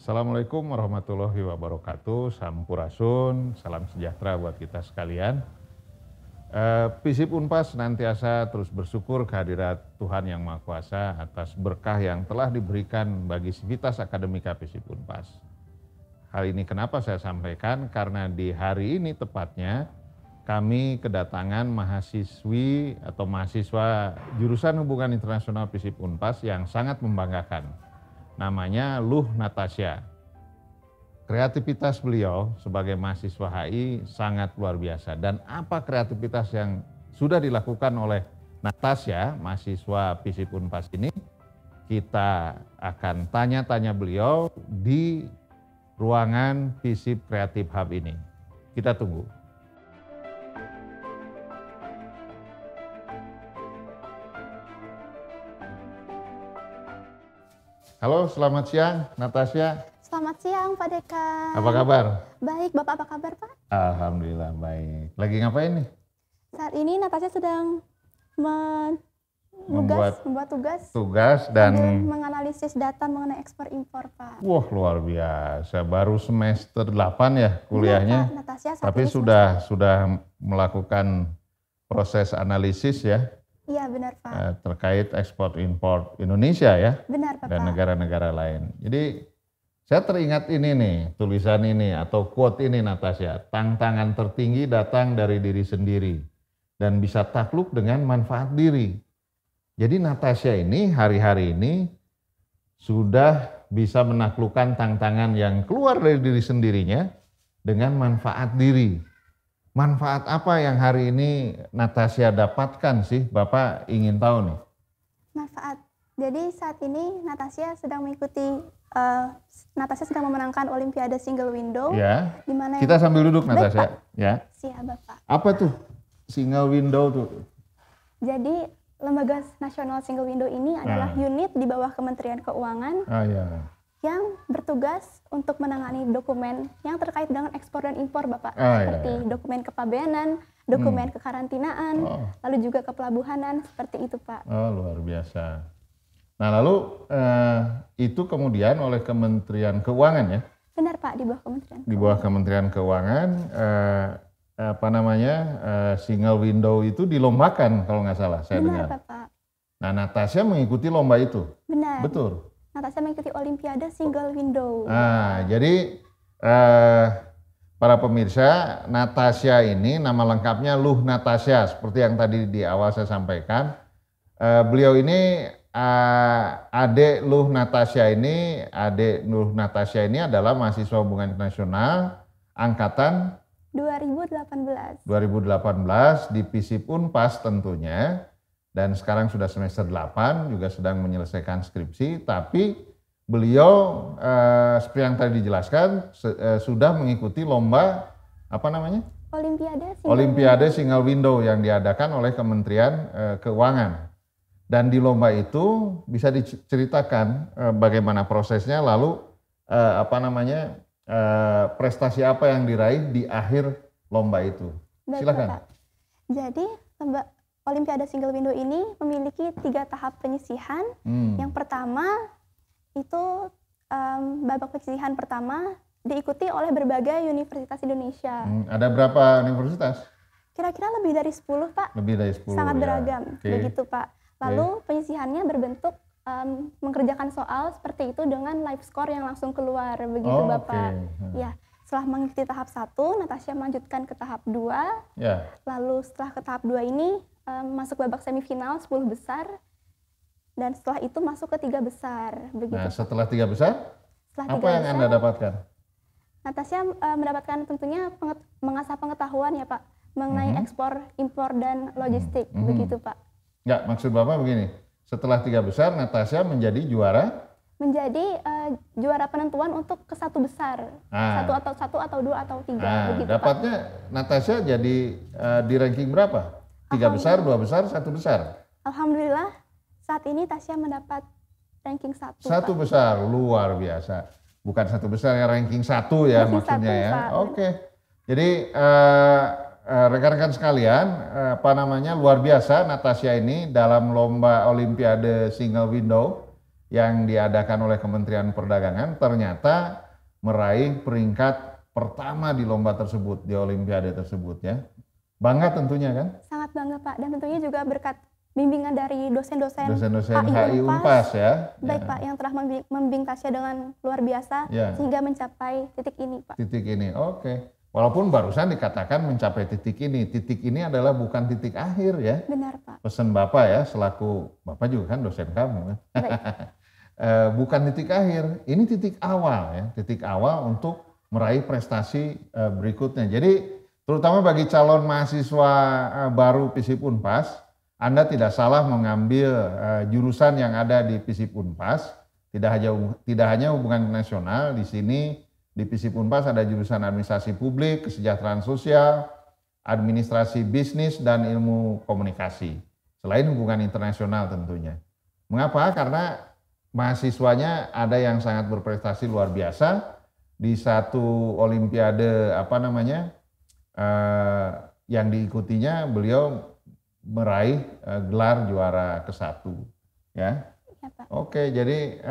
Assalamualaikum warahmatullahi wabarakatuh, sampurasun, salam sejahtera buat kita sekalian. FISIP Unpas senantiasa terus bersyukur kehadirat Tuhan Yang Maha Kuasa atas berkah yang telah diberikan bagi Sivitas Akademika FISIP Unpas. Hal ini kenapa saya sampaikan? Karena di hari ini tepatnya kami kedatangan mahasiswi atau mahasiswa jurusan Hubungan Internasional FISIP Unpas yang sangat membanggakan. Namanya Luh Natasha. Kreativitas beliau sebagai mahasiswa HI sangat luar biasa. Dan apa kreativitas yang sudah dilakukan oleh Natasha, mahasiswa FISIP Unpas ini, kita akan tanya-tanya beliau di ruangan FISIP Creative Hub ini. Kita tunggu. Halo, selamat siang Natasha. Selamat siang Pak Dekan. Apa kabar? Baik, Bapak apa kabar Pak? Alhamdulillah baik. Lagi ngapain nih? Saat ini Natasha sedang Membuat tugas dan menganalisis data mengenai ekspor impor Pak. wah luar biasa. Baru semester 8 ya kuliahnya. Benar, Pak. Natasha saat Tapi ini sudah melakukan proses analisis ya Iya benar Pak. terkait ekspor impor Indonesia ya Benar Pak. dan negara-negara lain. Jadi saya teringat ini nih, tulisan ini atau quote ini Natasha, tantangan tertinggi datang dari diri sendiri dan bisa takluk dengan manfaat diri. Jadi Natasha ini hari-hari ini sudah bisa menaklukkan tantangan yang keluar dari diri sendirinya dengan manfaat diri. Manfaat apa yang hari ini Natasha dapatkan sih? Bapak ingin tahu nih. Manfaat. Jadi saat ini Natasha sedang mengikuti, Natasha sedang memenangkan Olimpiade Single Window. Ya. Di mana Kita sambil duduk Baik, Natasha. Pak. Ya. Siap Bapak. Apa tuh single window tuh? Jadi Lembaga Nasional Single Window ini adalah unit di bawah Kementerian Keuangan Ya. yang bertugas untuk menangani dokumen yang terkait dengan ekspor dan impor Bapak. Ya. Seperti dokumen kepabeanan, dokumen kekarantinaan, lalu juga kepelabuhanan, seperti itu Pak. Oh luar biasa. Nah lalu itu kemudian oleh Kementerian Keuangan ya? Benar Pak, di bawah Kementerian. Di bawah Kementerian Keuangan single window itu dilombakan kalau nggak salah saya dengar. Benar Bapak. Nah Natasha mengikuti lomba itu? Benar. Betul? Natasha mengikuti Olimpiade Single Window. Nah jadi para pemirsa, Natasha ini nama lengkapnya Luh Natasha, seperti yang tadi di awal saya sampaikan. Beliau ini adik Luh Natasha ini adalah mahasiswa hubungan internasional angkatan 2018 di FISIP Unpas tentunya, dan sekarang sudah semester 8 juga sedang menyelesaikan skripsi, tapi beliau seperti yang tadi dijelaskan sudah mengikuti lomba apa namanya? Olimpiade Single Window yang diadakan oleh Kementerian Keuangan. Dan di lomba itu bisa diceritakan bagaimana prosesnya, lalu prestasi apa yang diraih di akhir lomba itu. Baik, silakan. Bapak. Jadi Olimpiade Single Window ini memiliki 3 tahap penyisihan. Yang pertama itu babak penyisihan pertama diikuti oleh berbagai universitas Indonesia. Ada berapa universitas? Kira-kira lebih dari 10 Pak. Lebih dari 10. Sangat ya. beragam, begitu Pak. Lalu penyisihannya berbentuk mengerjakan soal seperti itu dengan live score yang langsung keluar, begitu Bapak. Ya, setelah mengikuti tahap 1, Natasha melanjutkan ke tahap 2. Ya. Lalu setelah ke tahap 2 ini masuk babak semifinal 10 besar. Dan setelah itu masuk ke 3 besar, begitu. Nah, setelah 3 besar, apa yang Anda dapatkan? Natasha mendapatkan tentunya mengasah pengetahuan ya Pak, mengenai ekspor, impor, dan logistik, begitu Pak. Ya, maksud Bapak begini, setelah 3 besar, Natasha menjadi juara? Menjadi juara penentuan untuk ke 1 besar, 1 atau 2 atau 3, begitu dapatnya Pak. Natasha jadi di ranking berapa? 3 besar, 2 besar, 1 besar? Alhamdulillah, saat ini Tasya mendapat ranking 1. 1 besar, luar biasa. Bukan 1 besar ya, ranking 1 ya ranking maksudnya 1, ya. Pak. Oke. Jadi rekan-rekan sekalian, luar biasa Natasha ini dalam lomba Olimpiade Single Window yang diadakan oleh Kementerian Perdagangan ternyata meraih peringkat pertama di lomba tersebut, di Olimpiade tersebut ya. Bangga tentunya kan? Sangat bangga Pak, dan tentunya juga berkat bimbingan dari dosen-dosen HI Unpas ya. Baik Pak, yang telah membimbing Tasya dengan luar biasa sehingga mencapai titik ini Pak. Titik ini, oke. Walaupun barusan dikatakan mencapai titik ini adalah bukan titik akhir ya. Benar Pak. Pesan Bapak ya, selaku Bapak juga kan dosen kamu kan. Bukan titik akhir, ini titik awal ya, titik awal untuk meraih prestasi berikutnya. Jadi terutama bagi calon mahasiswa baru FISIP Unpas, Anda tidak salah mengambil jurusan yang ada di FISIP Unpas. Tidak hanya hubungan internasional, di sini di FISIP Unpas ada jurusan administrasi publik, kesejahteraan sosial, administrasi bisnis, dan ilmu komunikasi. Selain hubungan internasional tentunya. Mengapa? Karena mahasiswanya ada yang sangat berprestasi luar biasa di satu olimpiade yang diikutinya beliau meraih gelar juara ke-1 ya. Ya Pak. Oke, jadi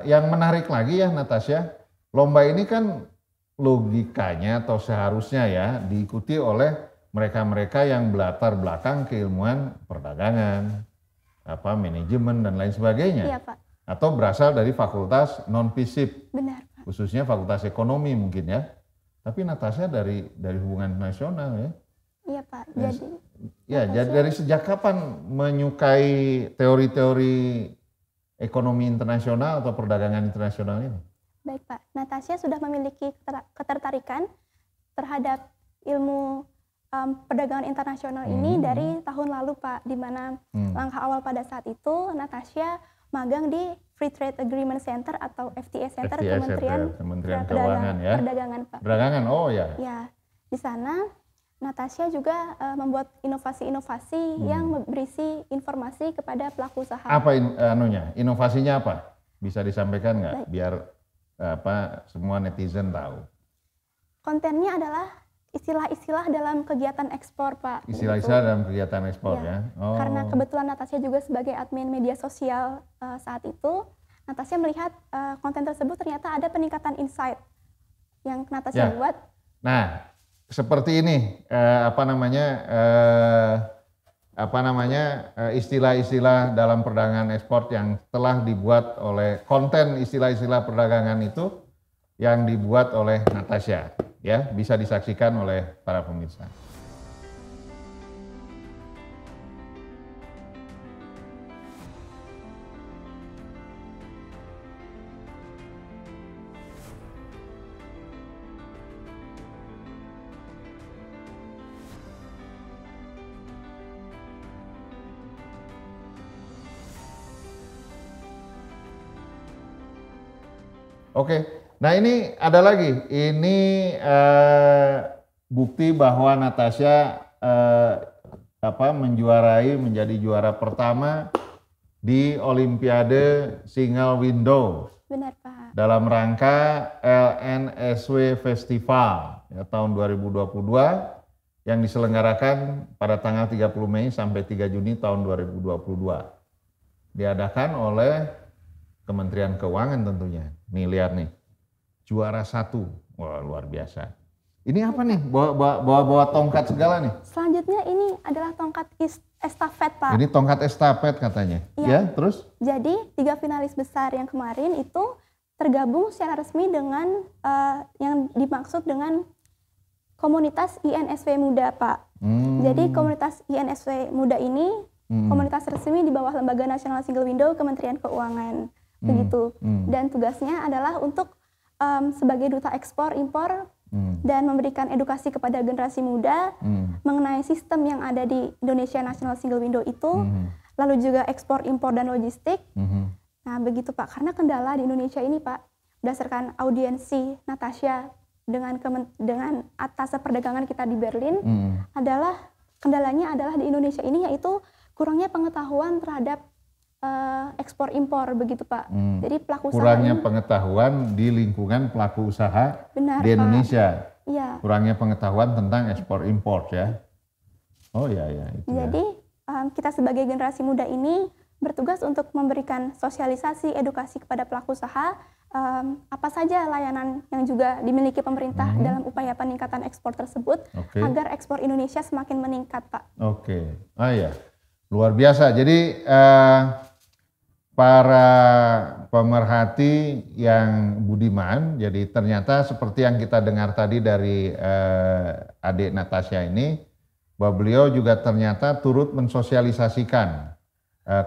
yang menarik lagi ya Natasha, lomba ini kan logikanya atau seharusnya ya diikuti oleh mereka-mereka yang berlatar belakang keilmuan perdagangan, manajemen dan lain sebagainya. Iya Pak. Atau berasal dari fakultas non-FISIP. Benar Pak. Khususnya fakultas ekonomi mungkin ya. Tapi Natasha dari hubungan nasional ya. Iya Pak. Jadi dari sejak kapan menyukai teori-teori ekonomi internasional atau perdagangan internasional ini? Baik Pak, Natasha sudah memiliki ketertarikan terhadap ilmu perdagangan internasional ini dari tahun lalu Pak, di mana langkah awal pada saat itu Natasha magang di Free Trade Agreement Center atau FTA Center Kementerian Keuangan ya. Perdagangan Pak. Perdagangan, oh ya. Ya, di sana Natasha juga membuat inovasi-inovasi yang berisi informasi kepada pelaku usaha. Apa inovasinya apa? Bisa disampaikan nggak? Biar semua netizen tahu. Kontennya adalah istilah-istilah dalam kegiatan ekspor Pak. Istilah-istilah dalam kegiatan ekspor ya. Oh. Karena kebetulan Natasha juga sebagai admin media sosial saat itu, Natasha melihat konten tersebut ternyata ada peningkatan insight yang Natasha buat. Nah, seperti ini istilah-istilah dalam perdagangan ekspor yang telah dibuat oleh konten istilah-istilah perdagangan itu yang dibuat oleh Natasha ya, bisa disaksikan oleh para pemirsa. Oke, nah ini ada lagi, ini bukti bahwa Natasha menjadi juara pertama di Olimpiade Single Window. Benar Pak. Dalam rangka LNSW Festival ya, tahun 2022 yang diselenggarakan pada tanggal 30 Mei sampai 3 Juni tahun 2022. Diadakan oleh Kementerian Keuangan tentunya. Nih lihat nih, juara 1, wah luar biasa. Ini apa nih? Bawa tongkat segala nih. Selanjutnya ini adalah tongkat estafet Pak. Ini tongkat estafet katanya. Ya, terus? Jadi 3 finalis besar yang kemarin itu tergabung secara resmi dengan yang dimaksud dengan komunitas INSW Muda Pak. Jadi komunitas INSW Muda ini komunitas resmi di bawah Lembaga Nasional Single Window Kementerian Keuangan. Begitu. Dan tugasnya adalah untuk sebagai duta ekspor impor dan memberikan edukasi kepada generasi muda mengenai sistem yang ada di Indonesia National Single Window itu, lalu juga ekspor impor dan logistik. Nah begitu Pak, karena kendala di Indonesia ini Pak, berdasarkan audiensi Natasha dengan atas perdagangan kita di Berlin, kendalanya adalah di Indonesia ini yaitu kurangnya pengetahuan terhadap ekspor impor begitu Pak. Jadi pelaku usaha kurangnya pengetahuan di lingkungan pelaku usaha di Indonesia. Iya. Kurangnya pengetahuan tentang ekspor impor ya. Oh ya itu. Jadi kita sebagai generasi muda ini bertugas untuk memberikan sosialisasi, edukasi kepada pelaku usaha, apa saja layanan yang juga dimiliki pemerintah dalam upaya peningkatan ekspor tersebut, agar ekspor Indonesia semakin meningkat, Pak. Ya, luar biasa. Jadi para pemerhati yang budiman, jadi ternyata seperti yang kita dengar tadi dari adik Natasha ini, bahwa beliau juga ternyata turut mensosialisasikan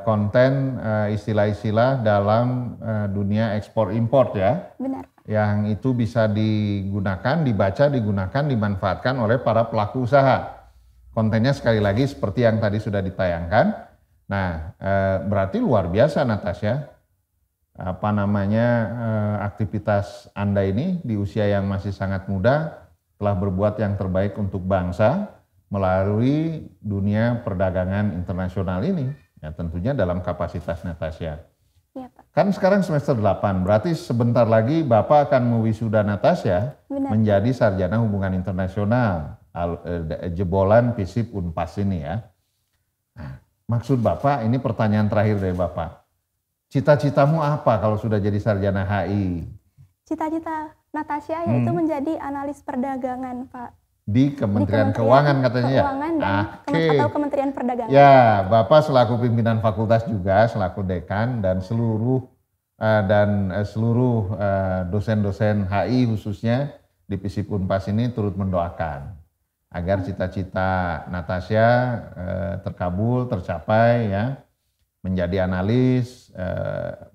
konten istilah-istilah dalam dunia ekspor import ya. Benar. Yang itu bisa digunakan, dibaca, digunakan, dimanfaatkan oleh para pelaku usaha. Kontennya sekali lagi seperti yang tadi sudah ditayangkan. Nah, berarti luar biasa Natasha, aktivitas Anda ini di usia yang masih sangat muda telah berbuat yang terbaik untuk bangsa melalui dunia perdagangan internasional ini. Ya, tentunya dalam kapasitas Natasha. Ya, Pak. Kan sekarang semester 8, berarti sebentar lagi Bapak akan mewisuda Natasha menjadi sarjana hubungan internasional, jebolan FISIP Unpas ini ya. Nah, maksud Bapak, ini pertanyaan terakhir dari Bapak. Cita-citamu apa kalau sudah jadi sarjana HI? Cita-cita Natasha yaitu menjadi analis perdagangan, Pak. Di Kementerian Keuangan katanya ya? Keuangan atau Kementerian Perdagangan. Ya, Bapak selaku pimpinan fakultas juga, selaku dekan dan seluruh dosen-dosen HI khususnya di FISIP Unpas ini turut mendoakan agar cita-cita Natasha terkabul, tercapai ya, menjadi analis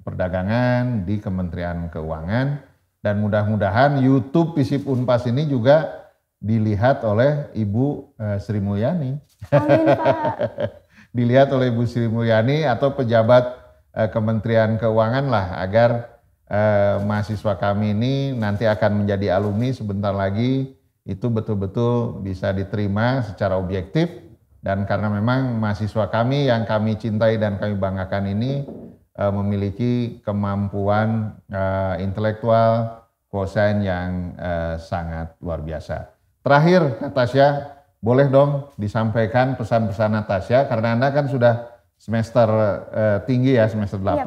perdagangan di Kementerian Keuangan, dan mudah-mudahan YouTube FISIP Unpas ini juga dilihat oleh Ibu Sri Mulyani. Amin, Pak. Dilihat oleh Ibu Sri Mulyani atau pejabat Kementerian Keuangan lah, agar mahasiswa kami ini nanti akan menjadi alumni sebentar lagi itu betul-betul bisa diterima secara objektif, dan karena memang mahasiswa kami yang kami cintai dan kami banggakan ini memiliki kemampuan intelektual, kosen yang sangat luar biasa. Terakhir Natasha, boleh dong disampaikan pesan-pesan Natasha, karena Anda kan sudah semester tinggi ya, semester 8. Iya,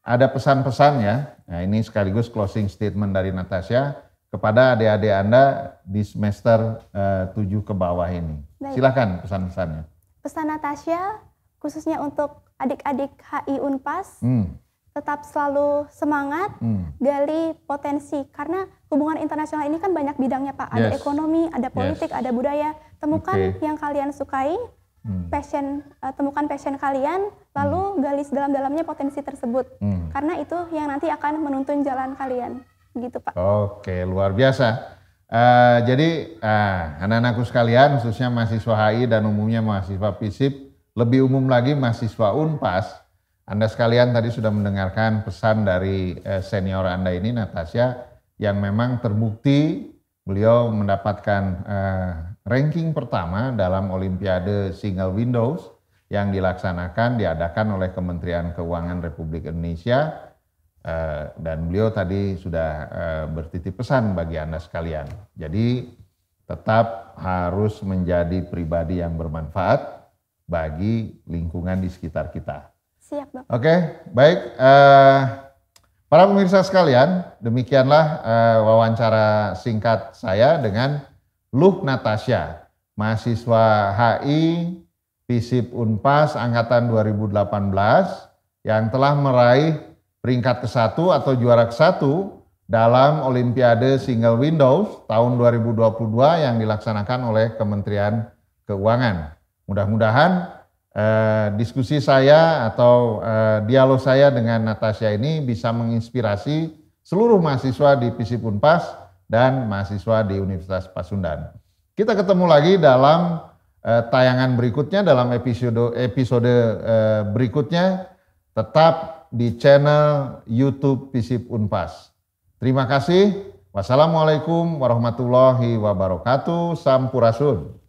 ada pesan-pesan ya, nah ini sekaligus closing statement dari Natasha kepada adik-adik Anda di semester 7 ke bawah ini. Baik. Silakan pesan-pesannya. Pesan Natasha khususnya untuk adik-adik HI Unpas, tetap selalu semangat, gali potensi, karena hubungan internasional ini kan banyak bidangnya, Pak. Ada ekonomi, ada politik, ada budaya. Temukan yang kalian sukai, temukan passion kalian, lalu gali sedalam-dalamnya potensi tersebut. Karena itu yang nanti akan menuntun jalan kalian. Begitu, Pak. Oke, luar biasa. Jadi anak-anakku sekalian, khususnya mahasiswa HI dan umumnya mahasiswa FISIP, lebih umum lagi mahasiswa Unpas, Anda sekalian tadi sudah mendengarkan pesan dari senior Anda ini, Natasha, yang memang terbukti beliau mendapatkan ranking pertama dalam Olimpiade Single Windows yang diadakan oleh Kementerian Keuangan Republik Indonesia, dan beliau tadi sudah bertitip pesan bagi Anda sekalian. Jadi tetap harus menjadi pribadi yang bermanfaat bagi lingkungan di sekitar kita. Siap, Bapak. Oke, baik. Para pemirsa sekalian, demikianlah wawancara singkat saya dengan Luh Natasha, mahasiswa HI FISIP Unpas angkatan 2018 yang telah meraih peringkat ke-1 atau juara ke-1 dalam Olimpiade Single Windows tahun 2022 yang dilaksanakan oleh Kementerian Keuangan. Mudah-mudahan diskusi saya atau dialog saya dengan Natasha ini bisa menginspirasi seluruh mahasiswa di FISIP Unpas dan mahasiswa di Universitas Pasundan. Kita ketemu lagi dalam tayangan berikutnya, dalam episode berikutnya, tetap di channel YouTube FISIP Unpas. Terima kasih. Wassalamualaikum warahmatullahi wabarakatuh. Sampurasun.